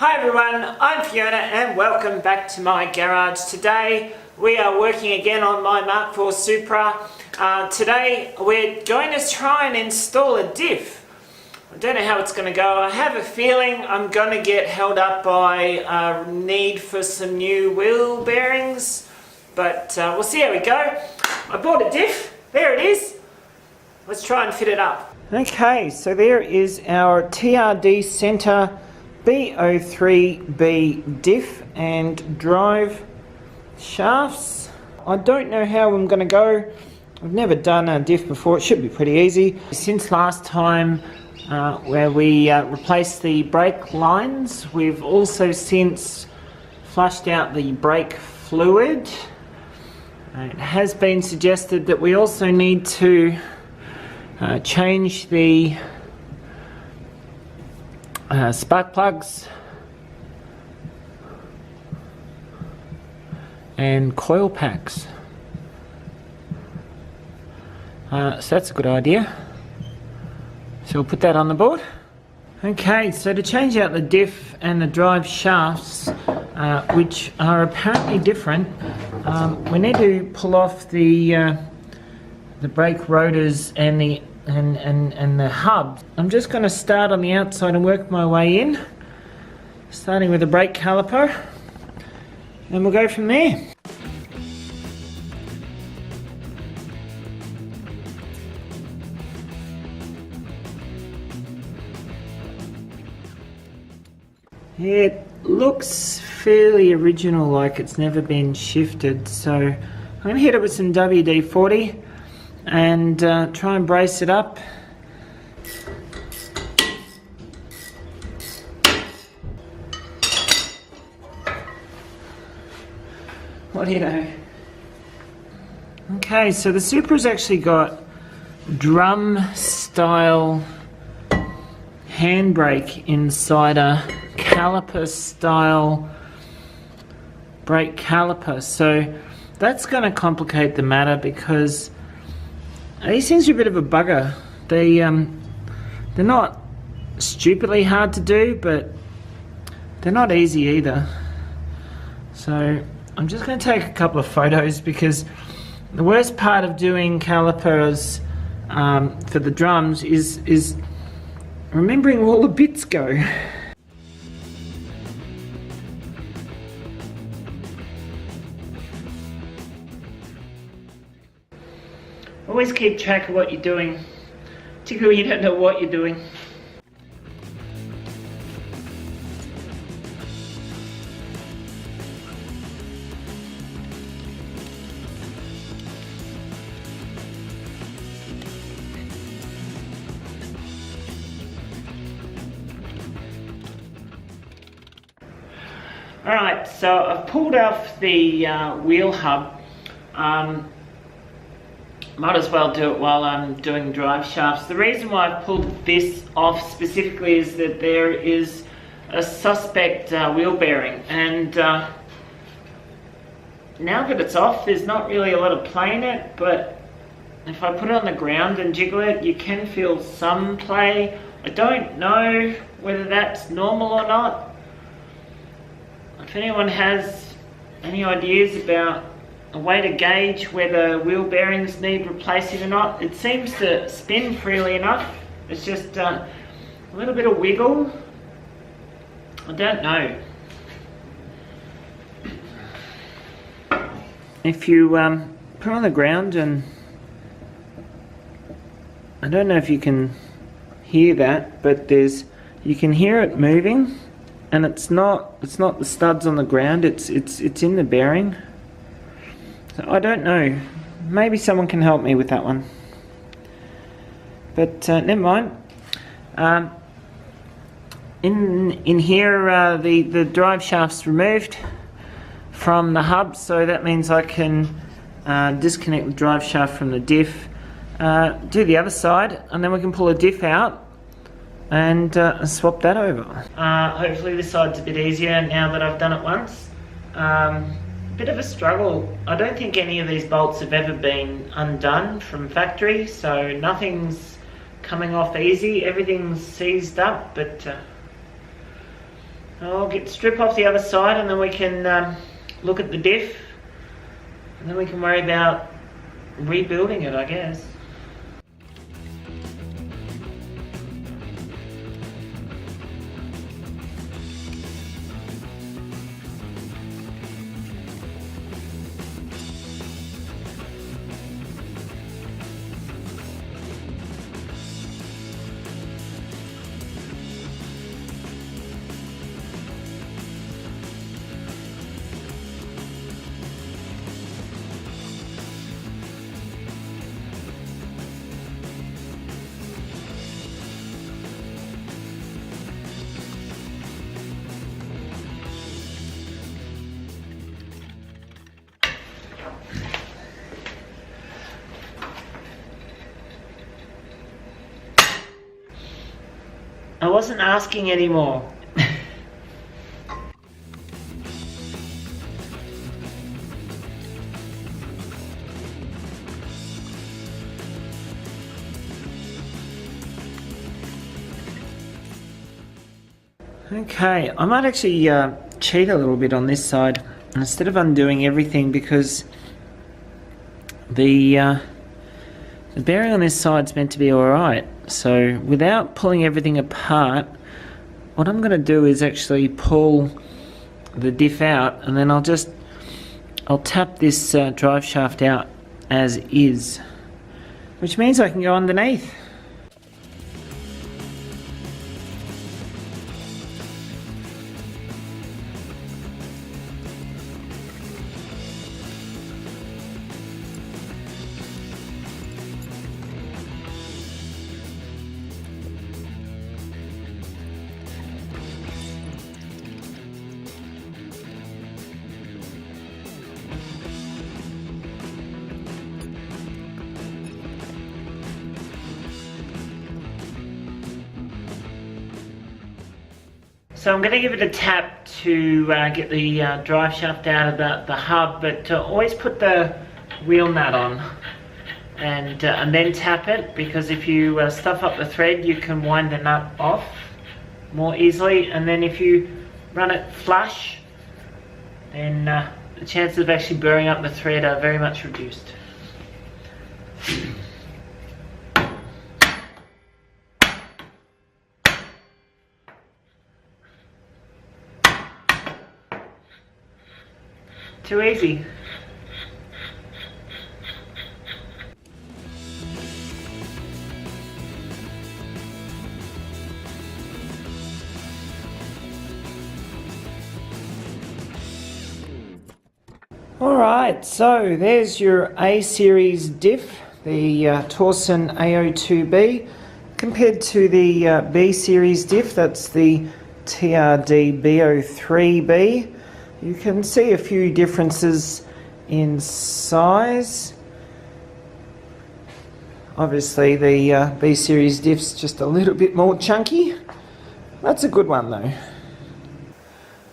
Hi everyone, I'm Fiona and welcome back to my garage. Today we are working again on my Mark IV Supra. Today we're going to try and install a diff. I don't know how it's going to go. I have a feeling I'm going to get held up by a need for some new wheel bearings, but we'll see how we go. I bought a diff, there it is. Let's try and fit it up. Okay, so there is our TRD Center B03B diff and drive shafts. I don't know how I'm going to go. I've never done a diff before. It should be pretty easy. Since last time where we replaced the brake lines, we've also since flushed out the brake fluid. It has been suggested that we also need to change the spark plugs and coil packs. So that's a good idea. So we'll put that on the board. Okay, so to change out the diff and the drive shafts, which are apparently different, we need to pull off the brake rotors and the hub. I'm just going to start on the outside and work my way in, starting with the brake caliper, and we'll go from there. It looks fairly original, like it's never been shifted, so I'm going to hit it with some WD-40 and try and brace it up. What do you know? Okay, so the Supra's actually got drum style handbrake inside a caliper style brake caliper, so that's going to complicate the matter because these things are a bit of a bugger. They're not stupidly hard to do, but they're not easy either. So I'm just going to take a couple of photos because the worst part of doing calipers for the drums is remembering where all the bits go. Always keep track of what you're doing, particularly when you don't know what you're doing. Alright, so I've pulled off the wheel hub. Might as well do it while I'm doing drive shafts. The reason why I've pulled this off specifically is that there is a suspect wheel bearing, and now that it's off there's not really a lot of play in it, but if I put it on the ground and jiggle it you can feel some play. I don't know whether that's normal or not. If anyone has any ideas about a way to gauge whether wheel bearings need replacing or not. It seems to spin freely enough. It's just a little bit of wiggle. I don't know. If you put it on the ground, and I don't know if you can hear that, but you can hear it moving, and it's not the studs on the ground. It's in the bearing. So I don't know. Maybe someone can help me with that one. But never mind. In here, the drive shaft's removed from the hub, so that means I can disconnect the drive shaft from the diff, do the other side, and then we can pull a diff out and swap that over. Hopefully this side's a bit easier now that I've done it once. Bit of a struggle. I don't think any of these bolts have ever been undone from factory, so nothing's coming off easy. Everything's seized up, but I'll strip off the other side, and then we can look at the diff, and then we can worry about rebuilding it, I guess. I wasn't asking anymore. Okay, I might actually cheat a little bit on this side instead of undoing everything, because the bearing on this side is meant to be alright. So without pulling everything apart, what I'm going to do is actually pull the diff out, and then I'll tap this drive shaft out as is, which means I can go underneath. So I'm going to give it a tap to get the drive shaft out of the hub, but always put the wheel nut on and then tap it, because if you stuff up the thread, you can wind the nut off more easily, and then if you run it flush, then the chances of actually burring up the thread are very much reduced. Too easy. Alright, so there's your A series diff, the Torsen A02B, compared to the B series diff, that's the TRD B03B. You can see a few differences in size. Obviously the B series diff's just a little bit more chunky. That's a good one though.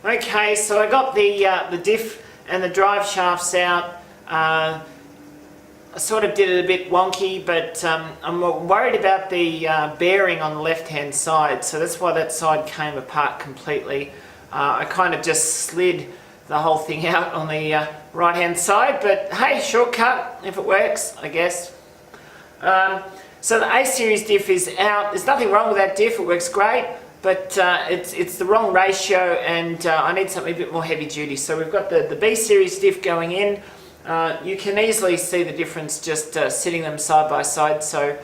Okay, so I got the diff and the drive shafts out. I sort of did it a bit wonky, but I'm worried about the bearing on the left hand side, so that's why that side came apart completely. I kind of just slid the whole thing out on the right hand side, but hey, shortcut if it works, I guess. So the A series diff is out. There's nothing wrong with that diff, it works great, but it's the wrong ratio, and I need something a bit more heavy duty. So we've got the B series diff going in. You can easily see the difference just sitting them side by side, so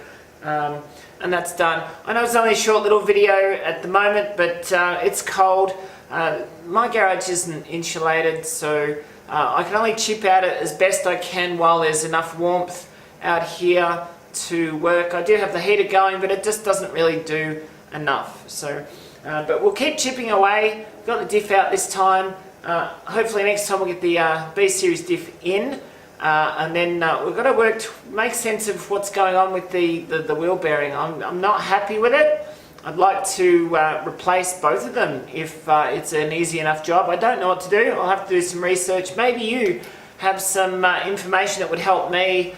and that's done. I know it's only a short little video at the moment, but it's cold. My garage isn't insulated, so I can only chip at it as best I can while there's enough warmth out here to work. I do have the heater going, but it just doesn't really do enough. So, but we'll keep chipping away. Got the diff out this time. Hopefully next time we'll get the B series diff in, and then we've got to make sense of what's going on with the wheel bearing. I'm not happy with it. I'd like to replace both of them if it's an easy enough job. I don't know what to do. I'll have to do some research. Maybe you have some information that would help me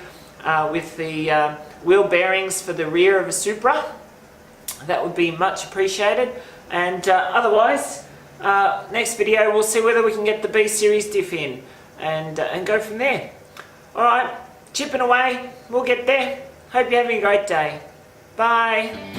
with the wheel bearings for the rear of a Supra. That would be much appreciated. And otherwise, next video we'll see whether we can get the B series diff in and go from there. Alright, chipping away, we'll get there. Hope you're having a great day. Bye.